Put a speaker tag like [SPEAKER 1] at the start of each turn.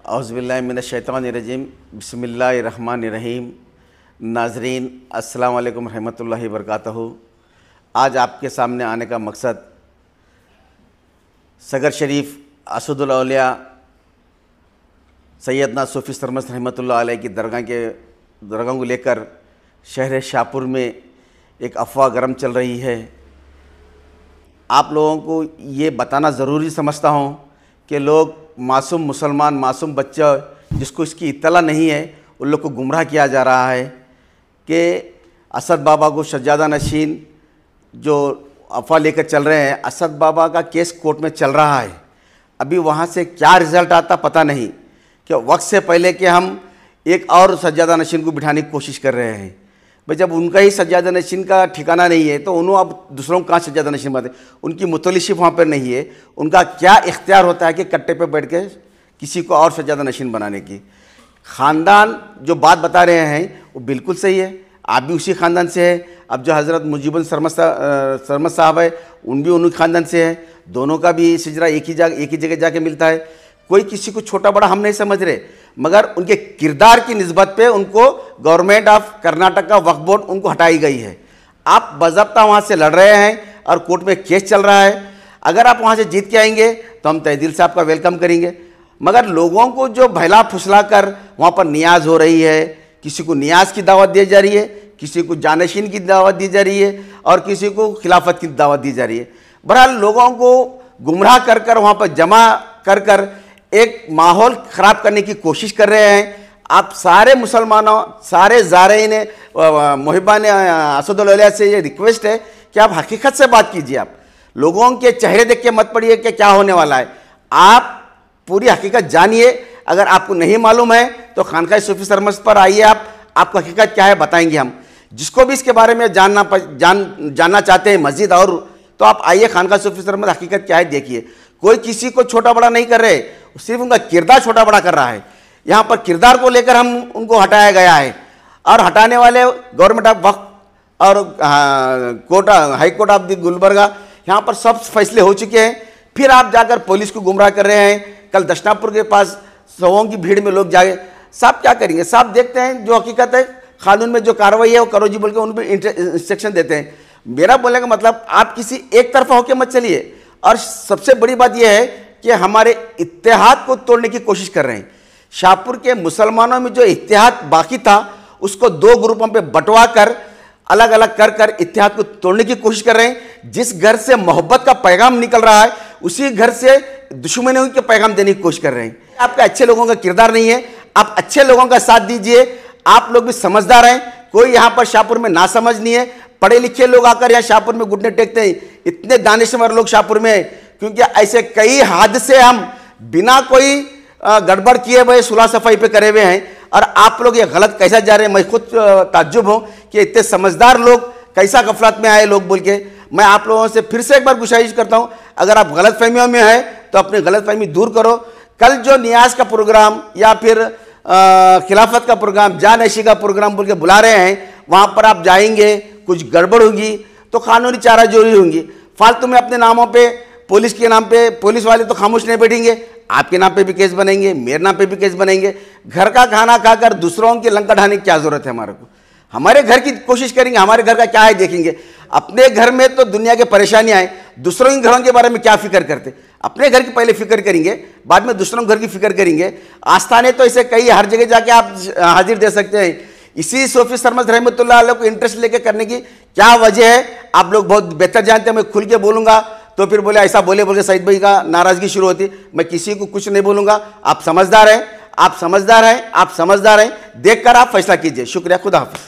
[SPEAKER 1] औज़ुबिल्लाहि मिनश्शैतानिर्रजीम बिस्मिल्लाहिर्रहमानिर्रहीम। नाज़रीन अस्सलाम वालेकुम रहमतुल्लाहि व बरकातहू। आज आपके सामने आने का मकसद सगर शरीफ असदुल औलिया सैयदना सूफ़ी सरमस्त रहमतुल्लाह अलैह की दरगाह को लेकर शहर शाहपुर में एक अफवाह गरम चल रही है। आप लोगों को ये बताना ज़रूरी समझता हूँ कि लोग मासूम मुसलमान, मासूम बच्चा जिसको इसकी इत्तला नहीं है, उन लोग को गुमराह किया जा रहा है कि असद बाबा को सज्जादा नशीन जो अफवाह लेकर चल रहे हैं, असद बाबा का केस कोर्ट में चल रहा है। अभी वहाँ से क्या रिज़ल्ट आता पता नहीं, कि वक्त से पहले कि हम एक और सज्जादा नशीन को बिठाने की कोशिश कर रहे हैं। भाई जब उनका ही सज्जादा नशीन का ठिकाना नहीं है तो उन्होंने अब दूसरों को कहाँ सज्जादा नशीन बनाते? उनकी मुतलिशिफ वहाँ पर नहीं है। उनका क्या इख्तियार होता है कि कट्टे पे बैठ के किसी को और सज्जादा नशीन बनाने की? ख़ानदान जो बात बता रहे हैं वो बिल्कुल सही है, आप भी उसी ख़ानदान से है। अब जो हज़रत मुजीबुल सरमद साहब है उन भी उन्हीं ख़ानदान से है। दोनों का भी सिजरा एक ही जगह जाके मिलता है। कोई किसी को छोटा बड़ा हम नहीं समझ रहे, मगर उनके किरदार की निस्बत पे उनको गवर्नमेंट ऑफ कर्नाटक का वक्फ बोर्ड उनको हटाई गई है। आप बाज़ाब्ता वहाँ से लड़ रहे हैं और कोर्ट में केस चल रहा है। अगर आप वहाँ से जीत के आएंगे तो हम तहे दिल से आपका वेलकम करेंगे, मगर लोगों को जो भैला फुसला कर वहाँ पर नियाज हो रही है, किसी को नियाज की दावत दी जा रही है, किसी को जानशीन की दावत दी जा रही है और किसी को खिलाफत की दावत दी जा रही है। बहरहाल लोगों को गुमराह कर कर वहाँ पर जमा कर कर एक माहौल ख़राब करने की कोशिश कर रहे हैं। आप सारे मुसलमानों, सारे ज़ारईन मुहिबान असदुल औलिया से ये रिक्वेस्ट है कि आप हकीकत से बात कीजिए। आप लोगों के चेहरे देख के मत पड़िए कि क्या होने वाला है। आप पूरी हकीकत जानिए। अगर आपको नहीं मालूम है तो खानकाह सूफ़ी सरमस्त पर आइए, आपको हकीकत क्या है बताएंगे हम। जिसको भी इसके बारे में जानना चाहते हैं मज़ीद और, तो आप आइए खानकाह सूफ़ी सरमस्त, हकीकत क्या है देखिए। कोई किसी को छोटा बड़ा नहीं कर रहे, सिर्फ उनका किरदार छोटा बड़ा कर रहा है। यहाँ पर किरदार को लेकर हम उनको हटाया गया है और हटाने वाले गवर्नमेंट ऑफ वक्फ और court, high court of the Gulbarga, यहाँ पर सब फैसले हो चुके हैं। फिर आप जाकर पुलिस को गुमराह कर रहे हैं। कल दशनापुर के पास सौों की भीड़ में लोग जाए, साहब क्या करेंगे? साहब देखते हैं जो हकीकत है, कानून में जो कार्रवाई है वो करो जी बोल के उन पर इंस्ट्रक्शन देते हैं। मेरा बोलने का मतलब आप किसी एक तरफा होकर मत चलिए। और सबसे बड़ी बात यह है कि हमारे इत्तेहाद को तोड़ने की कोशिश कर रहे हैं। शाहपुर के मुसलमानों में जो इत्तेहाद बाकी था उसको दो ग्रुपों पे बंटवा कर अलग अलग कर कर इत्तेहाद को तोड़ने की कोशिश कर रहे हैं। जिस घर से मोहब्बत का पैगाम निकल रहा है उसी घर से दुश्मनी के पैगाम देने की कोशिश कर रहे हैं। आपका अच्छे लोगों का किरदार नहीं है, आप अच्छे लोगों का साथ दीजिए। आप लोग भी समझदार हैं, कोई यहाँ पर शाहपुर में ना समझ नहीं है। पढ़े लिखे लोग आकर यहाँ शाहपुर में घुटने टेकते हैं, इतने दानिशवर लोग शाहपुर में, क्योंकि ऐसे कई हादसे हम बिना कोई गड़बड़ किए हुए सुलह सफाई पे करे हुए हैं। और आप लोग ये गलत कैसा जा रहे हैं? मैं खुद ताज्जुब हूँ कि इतने समझदार लोग कैसा गफलत में आए लोग बोल के। मैं आप लोगों से फिर से एक बार गुजारिश करता हूँ, अगर आप गलत फहमियों में हैं तो अपनी गलत फहमी दूर करो। कल जो नियाज का प्रोग्राम या फिर खिलाफत का प्रोग्राम, जानशी का प्रोग्राम बोल के बुला रहे हैं, वहाँ पर आप जाएंगे, कुछ गड़बड़ होगी तो कानूनी चारा जोरी होंगी। फालतू में अपने नामों पे, पुलिस के नाम पे, पुलिस वाले तो खामोश नहीं बैठेंगे, आपके नाम पे भी केस बनेंगे, मेरे नाम पे भी केस बनेंगे। घर का खाना खाकर दूसरों की लंका ढाने की क्या जरूरत है? हमारे को हमारे घर की कोशिश करेंगे, हमारे घर का क्या है देखेंगे। अपने घर में तो दुनिया की परेशानियां हैं, दूसरों के घरों के बारे में क्या फिक्र करते? अपने घर की पहले फिक्र करेंगे, बाद में दूसरों के घर की फिक्र करेंगे। आस्थाने तो ऐसे कई हर जगह जाके आप हाजिर दे सकते हैं। इसी सूफ़ी सरमस्त रहमतुल्लाह अलैह को इंटरेस्ट लेके करने की क्या वजह है आप लोग बहुत बेहतर जानते हैं। मैं खुल के बोलूँगा तो फिर बोले ऐसा बोले बोल के सईद भाई का नाराज़गी शुरू होती। मैं किसी को कुछ नहीं बोलूँगा। आप समझदार हैं, आप समझदार हैं, आप समझदार हैं। देख कर आप फैसला कीजिए। शुक्रिया, खुदा हाफ़िज़।